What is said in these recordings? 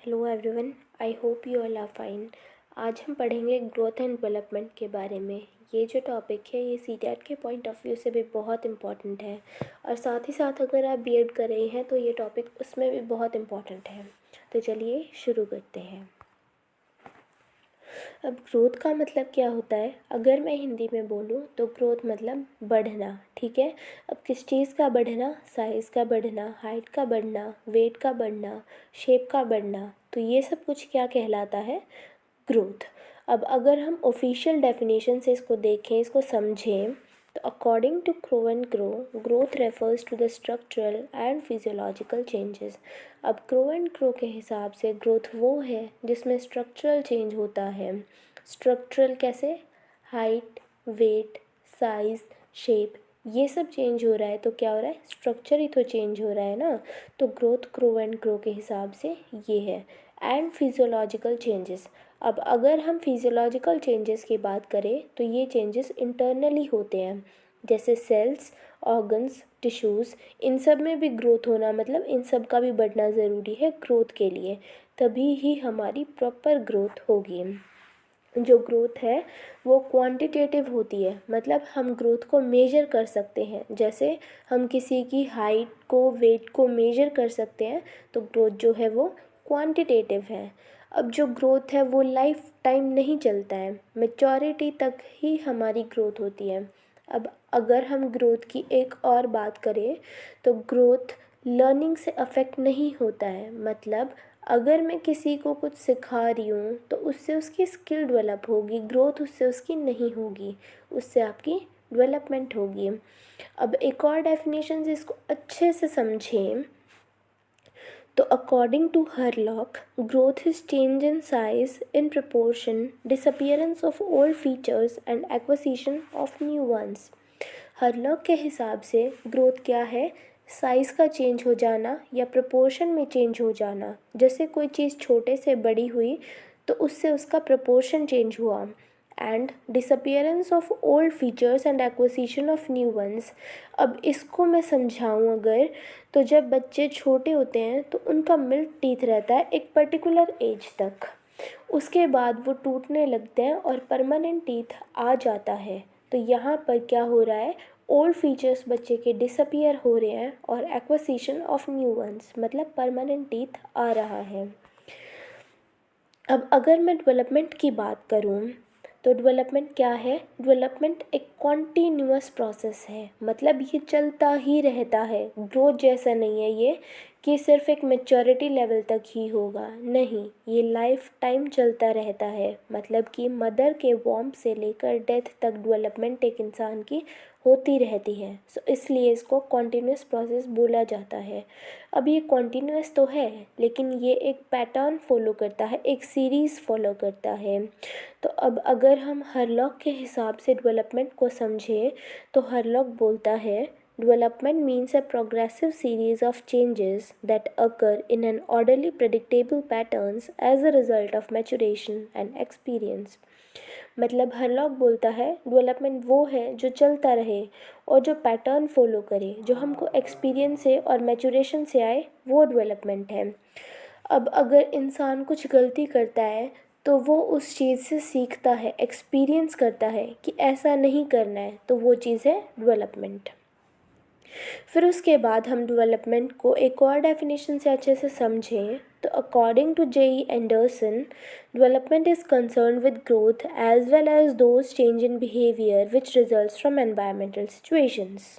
Hello everyone, I hope you all are fine. आज हम पढ़ेंगे ग्रोथ एंड डेवलपमेंट के बारे में। ये जो टॉपिक है ये सीटेट के पॉइंट ऑफ व्यू से भी बहुत इम्पॉर्टेंट है और साथ ही साथ अगर आप बीएड कर रहे हैं तो ये टॉपिक उसमें भी बहुत इम्पॉर्टेंट है। तो चलिए शुरू करते हैं। अब ग्रोथ का मतलब क्या होता है? अगर मैं हिंदी में बोलूँ तो ग्रोथ मतलब बढ़ना, ठीक है। अब किस चीज़ का बढ़ना? साइज़ का बढ़ना, हाइट का बढ़ना, वेट का बढ़ना, शेप का बढ़ना। तो ये सब कुछ क्या कहलाता है? ग्रोथ। अब अगर हम ऑफिशियल डेफिनेशन से इसको देखें, इसको समझें, तो according to Crow and Crow, growth refers to the structural and physiological changes. अब क्रो एंड ग्रो के हिसाब से ग्रोथ वो है जिसमें स्ट्रक्चरल चेंज होता है। स्ट्रक्चरल कैसे? हाइट, वेट, साइज़, शेप, ये सब चेंज हो रहा है तो क्या हो रहा है? स्ट्रक्चर ही तो चेंज हो रहा है ना। तो ग्रोथ क्रो एंड ग्रो के हिसाब से ये है। And physiological changes. अब अगर हम फिजियोलॉजिकल चेंजेस की बात करें तो ये चेंजेस इंटरनली होते हैं, जैसे सेल्स, ऑर्गन्स, टिश्यूज़, इन सब में भी ग्रोथ होना, मतलब इन सब का भी बढ़ना ज़रूरी है ग्रोथ के लिए, तभी ही हमारी प्रॉपर ग्रोथ होगी। जो ग्रोथ है वो क्वांटिटेटिव होती है, मतलब हम ग्रोथ को मेजर कर सकते हैं। जैसे हम किसी की हाइट को, वेट को मेजर कर सकते हैं, तो ग्रोथ जो है वो क्वांटिटेटिव है। अब जो ग्रोथ है वो लाइफ टाइम नहीं चलता है, मैच्योरिटी तक ही हमारी ग्रोथ होती है। अब अगर हम ग्रोथ की एक और बात करें तो ग्रोथ लर्निंग से अफेक्ट नहीं होता है। मतलब अगर मैं किसी को कुछ सिखा रही हूँ तो उससे उसकी स्किल डेवलप होगी, ग्रोथ उससे उसकी नहीं होगी, उससे आपकी डेवलपमेंट होगी। अब एक और डेफिनेशन से इसको अच्छे से समझें तो according to Hurlock, growth is change in size in proportion, disappearance of old features and acquisition of new ones. Hurlock के हिसाब से ग्रोथ क्या है? साइज़ का चेंज हो जाना या प्रपोर्शन में चेंज हो जाना। जैसे कोई चीज़ छोटे से बड़ी हुई तो उससे उसका प्रपोर्शन चेंज हुआ। And disappearance of old features and acquisition of new once. अब इसको मैं समझाऊँ अगर, तो जब बच्चे छोटे होते हैं तो उनका मिल्क टीथ रहता है एक पर्टिकुलर एज तक, उसके बाद वो टूटने लगते हैं और परमानेंट टीथ आ जाता है। तो यहाँ पर क्या हो रहा है? ओल्ड फीचर्स बच्चे के डिसअपियर हो रहे हैं और एक्विजिशन ऑफ न्यू वंस, मतलब परमानेंट टीथ आ रहा है। अब अगर मैं डेवलपमेंट की बात करूँ तो डेवलपमेंट क्या है? डेवलपमेंट एक कॉन्टीन्यूअस प्रोसेस है, मतलब ये चलता ही रहता है। ग्रोथ जैसा नहीं है ये कि सिर्फ एक मैच्योरिटी लेवल तक ही होगा, नहीं, ये लाइफ टाइम चलता रहता है। मतलब कि मदर के वॉम्ब से लेकर डेथ तक डेवलपमेंट एक इंसान की होती रहती है। सो इसलिए इसको कॉन्टीन्यूअस प्रोसेस बोला जाता है। अब ये कॉन्टीन्यूअस तो है लेकिन ये एक पैटर्न फॉलो करता है, एक सीरीज़ फॉलो करता है। तो अब अगर हम हरलॉक के हिसाब से डेवलपमेंट को समझें तो हरलॉक बोलता है development means a progressive series of changes that occur in an orderly predictable patterns as a result of maturation and experience. मतलब हरलॉक बोलता है डेवलपमेंट वो है जो चलता रहे और जो पैटर्न फॉलो करे, जो हमको एक्सपीरियंस से और मैच्योरेशन से आए, वो डेवलपमेंट है। अब अगर इंसान कुछ गलती करता है तो वो उस चीज़ से सीखता है, एक्सपीरियंस करता है कि ऐसा नहीं करना है, तो वो चीज़ है डेवलपमेंट। फिर उसके बाद हम डेवलपमेंट को एक और डेफिनेशन से अच्छे से समझें तो according to J E Anderson, development is concern with growth as well as those change in behaviour which results from environmental situations.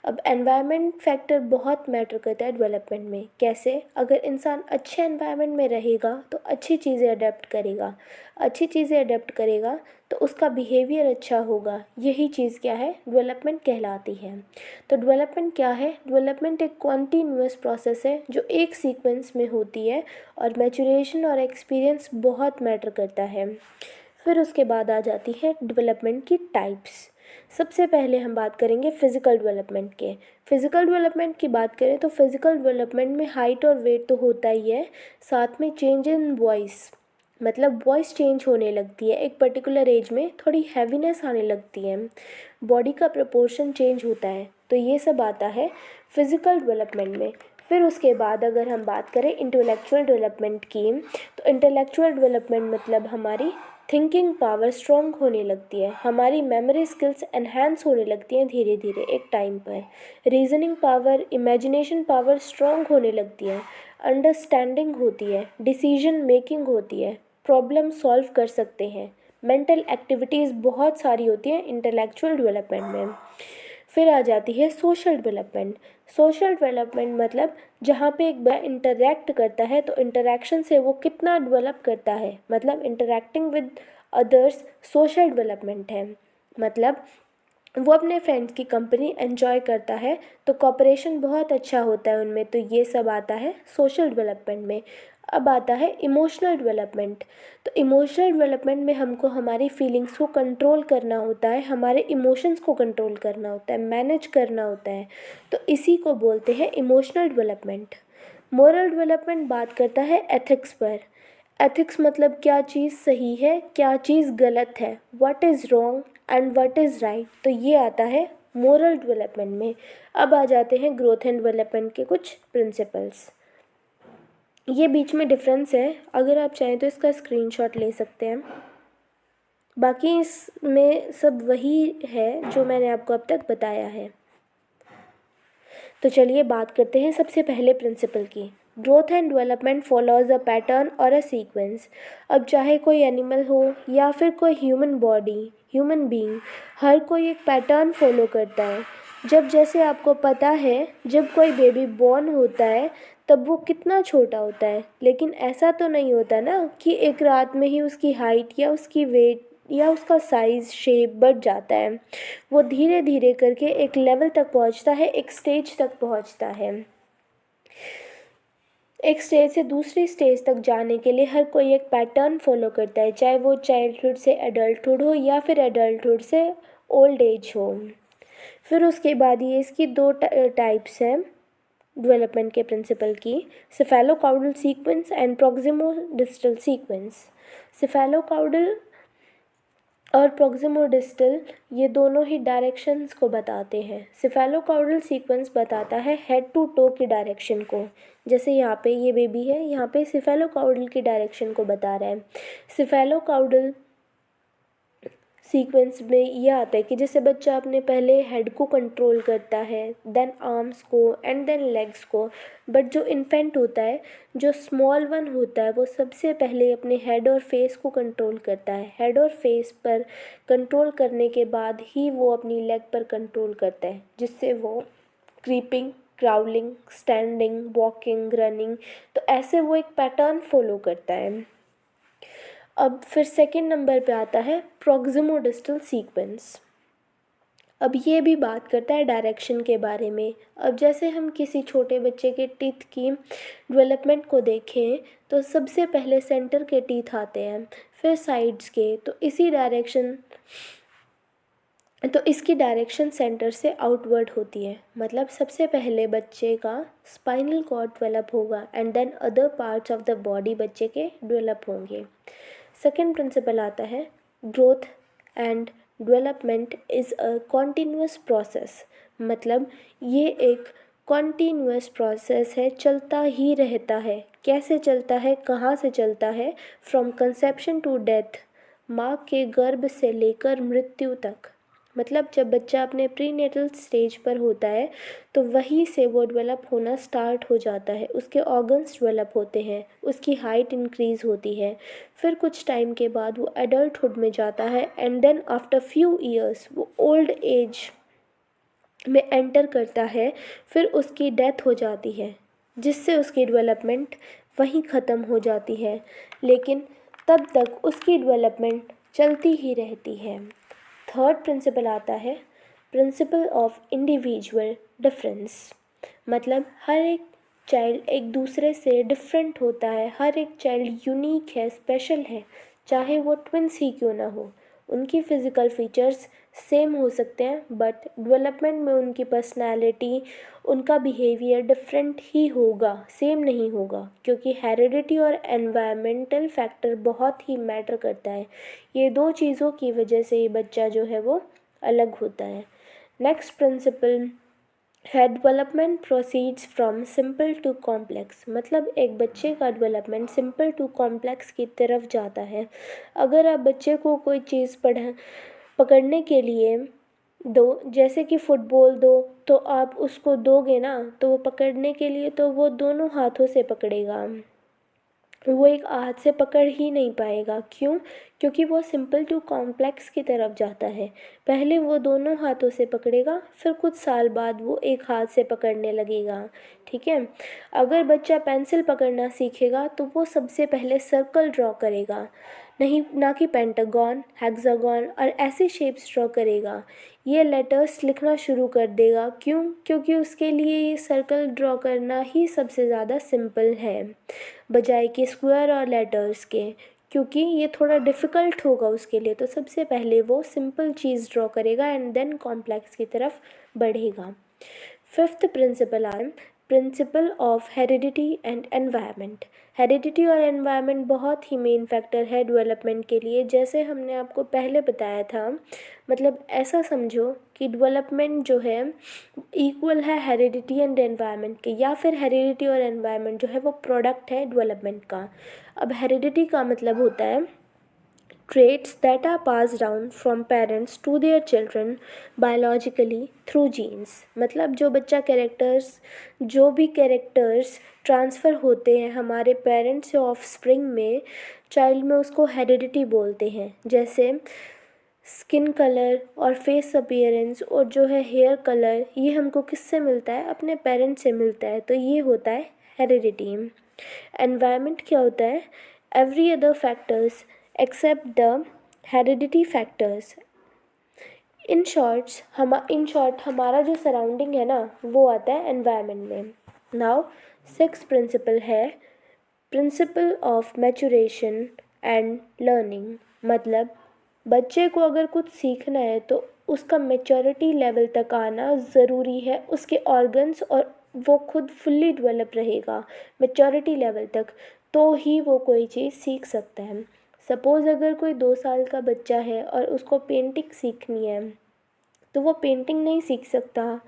अब एनवायरनमेंट फैक्टर बहुत मैटर करता है डेवलपमेंट में। कैसे? अगर इंसान अच्छे एनवायरनमेंट में रहेगा तो अच्छी चीज़ें अडेप्ट करेगा, अच्छी चीज़ें अडेप्ट करेगा तो उसका बिहेवियर अच्छा होगा। यही चीज़ क्या है? डेवलपमेंट कहलाती है। तो डेवलपमेंट क्या है? डेवलपमेंट एक कॉन्टीन्यूअस प्रोसेस है जो एक सीक्वेंस में होती है और मैच्योरेशन और एक्सपीरियंस बहुत मैटर करता है। फिर उसके बाद आ जाती है डेवलपमेंट की टाइप्स। सबसे पहले हम बात करेंगे फ़िज़िकल डेवलपमेंट के। फ़िज़िकल डेवलपमेंट की बात करें तो फ़िज़िकल डेवलपमेंट में हाइट और वेट तो होता ही है, साथ में चेंज इन वॉइस, मतलब वॉइस चेंज होने लगती है एक पर्टिकुलर एज में, थोड़ी हैवीनेस आने लगती है, बॉडी का प्रपोर्शन चेंज होता है। तो ये सब आता है फ़िज़िकल डेवलपमेंट में। फिर उसके बाद अगर हम बात करें इंटेलेक्चुअल डेवलपमेंट की, तो इंटेलेक्चुअल डेवलपमेंट मतलब हमारी थिंकिंग पावर स्ट्रॉन्ग होने लगती है, हमारी मेमोरी स्किल्स एनहांस होने लगती हैं धीरे धीरे एक टाइम पर, reasoning power, imagination power strong होने लगती है, अंडरस्टैंडिंग होती है, डिसीजन मेकिंग होती है, प्रॉब्लम सॉल्व कर सकते हैं, मेंटल एक्टिविटीज़ बहुत सारी होती हैं इंटेलेक्चुअल डेवलपमेंट में। फिर आ जाती है सोशल डेवलपमेंट। सोशल डेवलपमेंट मतलब जहाँ पे एक बच्चा इंटरेक्ट करता है तो इंटरेक्शन से वो कितना डेवलप करता है, मतलब interacting with others social development है। मतलब वो अपने फ्रेंड्स की कंपनी एंजॉय करता है तो कॉपरेशन बहुत अच्छा होता है उनमें, तो ये सब आता है सोशल डेवलपमेंट में। अब आता है इमोशनल डेवलपमेंट। तो इमोशनल डेवलपमेंट में हमको हमारी फीलिंग्स को कंट्रोल करना होता है, हमारे इमोशंस को कंट्रोल करना होता है, मैनेज करना होता है, तो इसी को बोलते हैं इमोशनल डेवलपमेंट। मोरल डेवलपमेंट बात करता है एथिक्स पर। एथिक्स मतलब क्या चीज़ सही है, क्या चीज़ गलत है, what is wrong and what is right, तो ये आता है मोरल डेवलपमेंट में। अब आ जाते हैं ग्रोथ एंड डेवलपमेंट के कुछ प्रिंसिपल्स। ये बीच में डिफरेंस है, अगर आप चाहें तो इसका स्क्रीनशॉट ले सकते हैं, बाकी इसमें सब वही है जो मैंने आपको अब तक बताया है। तो चलिए बात करते हैं सबसे पहले प्रिंसिपल की। Growth and development follows a pattern और अ सीक्वेंस। अब चाहे कोई एनिमल हो या फिर कोई ह्यूमन बीइंग, हर कोई एक पैटर्न फॉलो करता है। जब जैसे आपको पता है जब कोई बेबी बॉर्न होता है तब वो कितना छोटा होता है, लेकिन ऐसा तो नहीं होता ना कि एक रात में ही उसकी हाइट या उसकी वेट या उसका साइज़ शेप बढ़ जाता है। वो धीरे धीरे करके एक लेवल तक पहुंचता है, एक स्टेज तक पहुंचता है। एक स्टेज से दूसरी स्टेज तक जाने के लिए हर कोई एक पैटर्न फॉलो करता है, चाहे वो चाइल्डहुड से एडल्टहुड हो या फिर एडल्टहुड से ओल्ड एज हो। फिर उसके बाद ये इसकी दो टाइप्स हैं डेवलपमेंट के प्रिंसिपल की, सिफेलोकाउडल सीक्वेंस एंड प्रॉक्सिमोडिस्टल सीक्वेंस। सिफेलोकाउडल और प्रॉक्सिमोडिस्टल ये दोनों ही डायरेक्शंस को बताते हैं। सिफेलोकाउडल सीक्वेंस बताता है हेड टू टो की डायरेक्शन को, जैसे यहाँ पे ये बेबी है, यहाँ पे सिफेलोकाउडल की डायरेक्शन को बता रहा है। सिफेलोकाउडल सीक्वेंस में ये आता है कि जैसे बच्चा अपने पहले हेड को कंट्रोल करता है, देन आर्म्स को एंड देन लेग्स को, बट जो इन्फेंट होता है, जो स्मॉल वन होता है, वो सबसे पहले अपने हेड और फेस को कंट्रोल करता है। हेड और फेस पर कंट्रोल करने के बाद ही वो अपनी लेग पर कंट्रोल करता है, जिससे वो creeping, crawling, standing, walking, running, तो ऐसे वो एक पैटर्न फॉलो करता है। अब फिर सेकंड नंबर पे आता है प्रॉक्सिमोडिस्टल सीक्वेंस। अब ये भी बात करता है डायरेक्शन के बारे में। अब जैसे हम किसी छोटे बच्चे के टीथ की डेवलपमेंट को देखें तो सबसे पहले सेंटर के टीथ आते हैं, फिर साइड्स के, तो इसकी डायरेक्शन सेंटर से आउटवर्ड होती है। मतलब सबसे पहले बच्चे का स्पाइनल कॉर्ड डेवलप होगा and then other parts of the body बच्चे के डेवलप होंगे। सेकेंड प्रिंसिपल आता है growth and development is a continuous process. मतलब ये एक कॉन्टीन्यूअस प्रोसेस है, चलता ही रहता है। कैसे चलता है, कहाँ से चलता है? फ्रॉम कंसेप्शन टू डेथ, माँ के गर्भ से लेकर मृत्यु तक। मतलब जब बच्चा अपने प्रीनेटल स्टेज पर होता है तो वहीं से वो डेवलप होना स्टार्ट हो जाता है, उसके ऑर्गन्स डेवलप होते हैं, उसकी हाइट इंक्रीज़ होती है। फिर कुछ टाइम के बाद वो एडल्टहुड में जाता है and then after few years वो ओल्ड एज में एंटर करता है, फिर उसकी डेथ हो जाती है, जिससे उसकी डेवलपमेंट वहीं ख़त्म हो जाती है। लेकिन तब तक उसकी डेवलपमेंट चलती ही रहती है। थर्ड प्रिंसिपल आता है प्रिंसिपल ऑफ इंडिविजुअल डिफरेंस। मतलब हर एक चाइल्ड एक दूसरे से डिफरेंट होता है, हर एक चाइल्ड यूनिक है, स्पेशल है, चाहे वो ट्विंस ही क्यों ना हो। उनकी फ़िज़िकल फीचर्स सेम हो सकते हैं बट डेवलपमेंट में उनकी पर्सनैलिटी, उनका बिहेवियर डिफरेंट ही होगा, सेम नहीं होगा, क्योंकि हेरिडिटी और एनवायरमेंटल फैक्टर बहुत ही मैटर करता है। ये दो चीज़ों की वजह से ये बच्चा जो है वो अलग होता है। नेक्स्ट प्रिंसिपल है development proceeds from simple to complex, मतलब एक बच्चे का डेवलपमेंट सिंपल टू कॉम्प्लेक्स की तरफ जाता है। अगर आप बच्चे को कोई चीज़ पकड़ने के लिए दो, जैसे कि फुटबॉल दो, तो आप उसको दोगे ना, तो वो पकड़ने के लिए तो वो दोनों हाथों से पकड़ेगा, वो एक हाथ से पकड़ ही नहीं पाएगा। क्यों? क्योंकि वो सिंपल टू कॉम्प्लेक्स की तरफ जाता है। पहले वो दोनों हाथों से पकड़ेगा, फिर कुछ साल बाद वो एक हाथ से पकड़ने लगेगा। ठीक है। अगर बच्चा पेंसिल पकड़ना सीखेगा तो वो सबसे पहले सर्कल ड्रॉ करेगा, नहीं ना कि पेंटागन, हेक्सागन और ऐसे शेप्स ड्रॉ करेगा। ये लेटर्स लिखना शुरू कर देगा। क्यों? क्योंकि उसके लिए ये सर्कल ड्रॉ करना ही सबसे ज़्यादा सिंपल है, बजाय कि स्क्वायर और लेटर्स के, क्योंकि ये थोड़ा डिफ़िकल्ट होगा उसके लिए। तो सबसे पहले वो सिंपल चीज़ ड्रॉ करेगा एंड देन कॉम्प्लेक्स की तरफ बढ़ेगा। Fifth principle are principle of heredity and environment. Heredity और एनवायरनमेंट बहुत ही मेन फैक्टर है डेवलपमेंट के लिए, जैसे हमने आपको पहले बताया था। मतलब ऐसा समझो कि डेवलपमेंट जो है इक्वल है हेरिडिटी एंड एनवायरनमेंट के, या फिर हेरिडिटी और एनवायरनमेंट जो है वो प्रोडक्ट है डेवलपमेंट का। अब हेरिडिटी का मतलब होता है traits that are passed down from parents to their children biologically through genes। मतलब जो भी कैरेक्टर्स ट्रांसफ़र होते हैं हमारे पेरेंट्स से ऑफस्प्रिंग में, चाइल्ड में, उसको हेरिडिटी बोलते हैं। जैसे स्किन कलर और फेस अपीयरेंस और जो है हेयर कलर, ये हमको किससे मिलता है? अपने पेरेंट्स से मिलता है। तो ये होता है हेरिडिटी। एनवायरनमेंट क्या होता है? Every other factors except the heredity factors. In short हमारा जो सराउंडिंग है ना, वो आता है एनवायरनमेंट में। नाउ सिक्स प्रिंसिपल है principle of maturation and learning. मतलब बच्चे को अगर कुछ सीखना है तो उसका मेच्योरिटी लेवल तक आना ज़रूरी है, उसके ऑर्गन्स, और वो खुद फुल्ली डेवलप रहेगा मेच्योरिटी लेवल तक, तो ही वो कोई चीज़ सीख सकता है। सपोज़ अगर कोई 2 साल का बच्चा है और उसको पेंटिंग सीखनी है, तो वो पेंटिंग नहीं सीख सकता,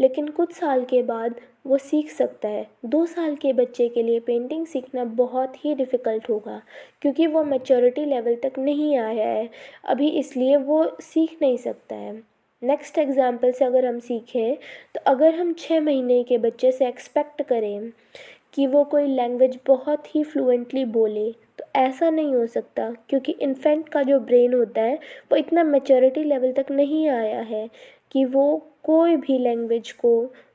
लेकिन कुछ साल के बाद वो सीख सकता है। 2 साल के बच्चे के लिए पेंटिंग सीखना बहुत ही डिफ़िकल्ट होगा, क्योंकि वो मैच्योरिटी लेवल तक नहीं आया है अभी, इसलिए वो सीख नहीं सकता है। नेक्स्ट एग्जांपल से अगर हम सीखें, तो अगर हम 6 महीने के बच्चे से एक्सपेक्ट करें कि वो कोई लैंग्वेज बहुत ही फ्लुएंटली बोले, तो ऐसा नहीं हो सकता, क्योंकि इन्फेंट का जो ब्रेन होता है वो इतना मैच्योरिटी लेवल तक नहीं आया है कि वो कोई भी लैंग्वेज को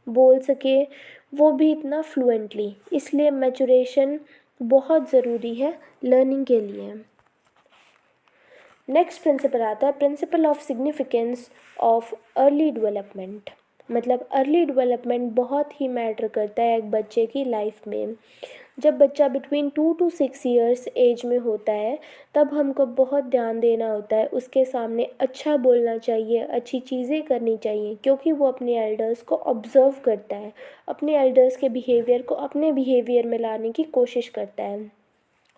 बोल सके, वो भी इतना फ्लुएंटली। इसलिए मैचुरेशन बहुत ज़रूरी है लर्निंग के लिए। नेक्स्ट प्रिंसिपल आता है principle of significance of early development. मतलब अर्ली डेवलपमेंट बहुत ही मैटर करता है एक बच्चे की लाइफ में। जब बच्चा बिटवीन 2 to 6 ईयर्स एज में होता है, तब हमको बहुत ध्यान देना होता है, उसके सामने अच्छा बोलना चाहिए, अच्छी चीज़ें करनी चाहिए, क्योंकि वो अपने एल्डर्स को ऑब्ज़र्व करता है, अपने एल्डर्स के बिहेवियर को अपने बिहेवियर में लाने की कोशिश करता है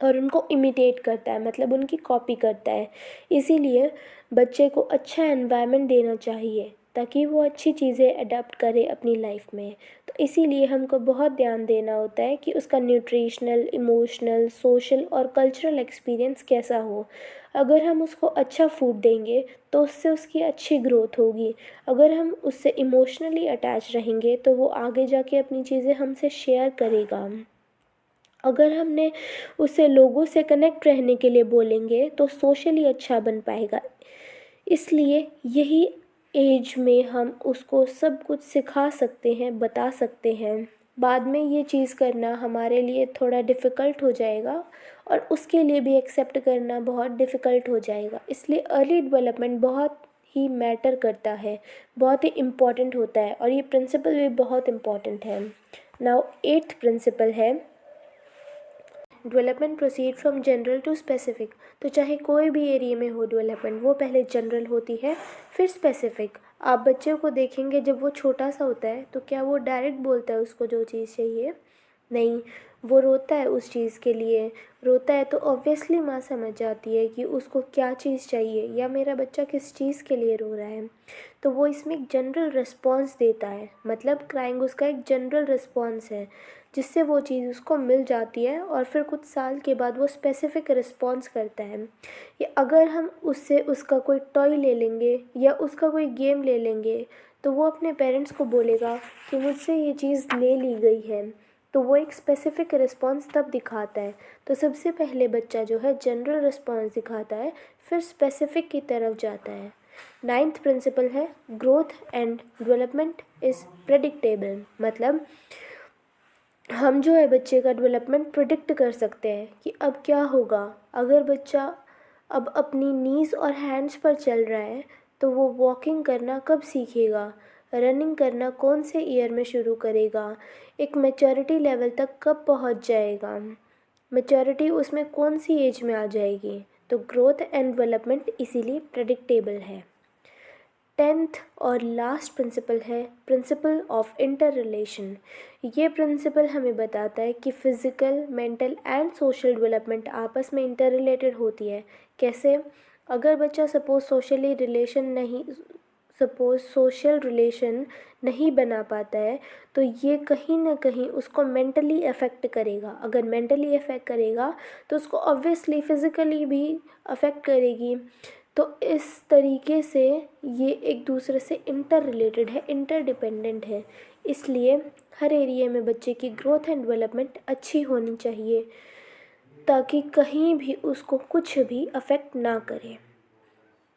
और उनको इमिटेट करता है, मतलब उनकी कॉपी करता है। इसीलिए बच्चे को अच्छा एनवायरनमेंट देना चाहिए ताकि वो अच्छी चीज़ें अडॉप्ट करे अपनी लाइफ में। तो इसीलिए हमको बहुत ध्यान देना होता है कि उसका न्यूट्रिशनल, इमोशनल, सोशल और कल्चरल एक्सपीरियंस कैसा हो। अगर हम उसको अच्छा फूड देंगे तो उससे उसकी अच्छी ग्रोथ होगी। अगर हम उससे इमोशनली अटैच रहेंगे तो वो आगे जाके अपनी चीज़ें हमसे शेयर करेगा। अगर हमने उसे लोगों से कनेक्ट रहने के लिए बोलेंगे तो सोशली अच्छा बन पाएगा। इसलिए यही एज में हम उसको सब कुछ सिखा सकते हैं, बता सकते हैं। बाद में ये चीज़ करना हमारे लिए थोड़ा डिफ़िकल्ट हो जाएगा और उसके लिए भी एक्सेप्ट करना बहुत डिफ़िकल्ट हो जाएगा। इसलिए अर्ली डेवलपमेंट बहुत ही मैटर करता है, बहुत ही इम्पॉर्टेंट होता है, और ये प्रिंसिपल भी बहुत इम्पॉर्टेंट है। नाउ एट्थ प्रिंसिपल है development proceed from general to specific. तो चाहे कोई भी एरिया में हो डेवलपमेंट, वो पहले जनरल होती है फिर स्पेसिफिक। आप बच्चे को देखेंगे जब वो छोटा सा होता है तो क्या वो डायरेक्ट बोलता है उसको जो चीज़ चाहिए? नहीं, वो रोता है उस चीज़ के लिए, रोता है तो ऑब्वियसली माँ समझ जाती है कि उसको क्या चीज़ चाहिए या मेरा बच्चा किस चीज़ के लिए रो रहा है। तो वो इसमें एक जनरल रिस्पॉन्स देता है, मतलब क्राइंग उसका एक जनरल रिस्पॉन्स है, जिससे वो चीज़ उसको मिल जाती है और फिर कुछ साल के बाद वो स्पेसिफ़िक रिस्पॉन्स करता है। या अगर हम उससे उसका कोई टॉय ले लेंगे या उसका कोई गेम ले लेंगे, तो वो अपने पेरेंट्स को बोलेगा कि मुझसे ये चीज़ ले ली गई है। तो वो एक स्पेसिफ़िक रिस्पॉन्स तब दिखाता है। तो सबसे पहले बच्चा जो है जनरल रिस्पॉन्स दिखाता है, फिर स्पेसिफ़िक की तरफ जाता है। 9th प्रिंसिपल है growth and development is predictable, मतलब हम जो है बच्चे का डेवलपमेंट प्रिडिक्ट कर सकते हैं कि अब क्या होगा। अगर बच्चा अब अपनी नीज़ और हैंड्स पर चल रहा है तो वो वॉकिंग करना कब सीखेगा, रनिंग करना कौन से ईयर में शुरू करेगा, एक मैच्योरिटी लेवल तक कब पहुंच जाएगा, मैच्योरिटी उसमें कौन सी एज में आ जाएगी। तो ग्रोथ एंड डेवलपमेंट इसीलिए प्रेडिक्टेबल है। 10th और लास्ट प्रिंसिपल है प्रिंसिपल ऑफ इंटर रिलेशन। ये प्रिंसिपल हमें बताता है कि physical, mental and social development आपस में इंटर रिलेटेड होती है। कैसे? अगर बच्चा सपोज़ सोशल रिलेशन नहीं बना पाता है तो ये कहीं ना कहीं उसको मेंटली अफेक्ट करेगा। अगर मेंटली अफेक्ट करेगा तो उसको ऑब्वियसली फ़िज़िकली भी अफेक्ट करेगी। तो इस तरीके से ये एक दूसरे से इंटर रिलेटेड है, इंटरडिपेंडेंट है। इसलिए हर एरिया में बच्चे की ग्रोथ एंड डेवलपमेंट अच्छी होनी चाहिए ताकि कहीं भी उसको कुछ भी अफेक्ट ना करे।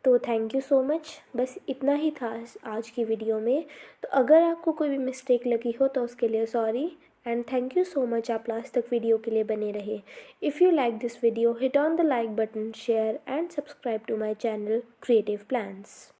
तो थैंक यू सो मच, बस इतना ही था आज की वीडियो में। तो अगर आपको कोई भी मिस्टेक लगी हो तो उसके लिए sorry and thank you so much, आप लास्ट तक वीडियो के लिए बने रहे। If you like this video hit on the like button, share and subscribe to my channel Creative plans.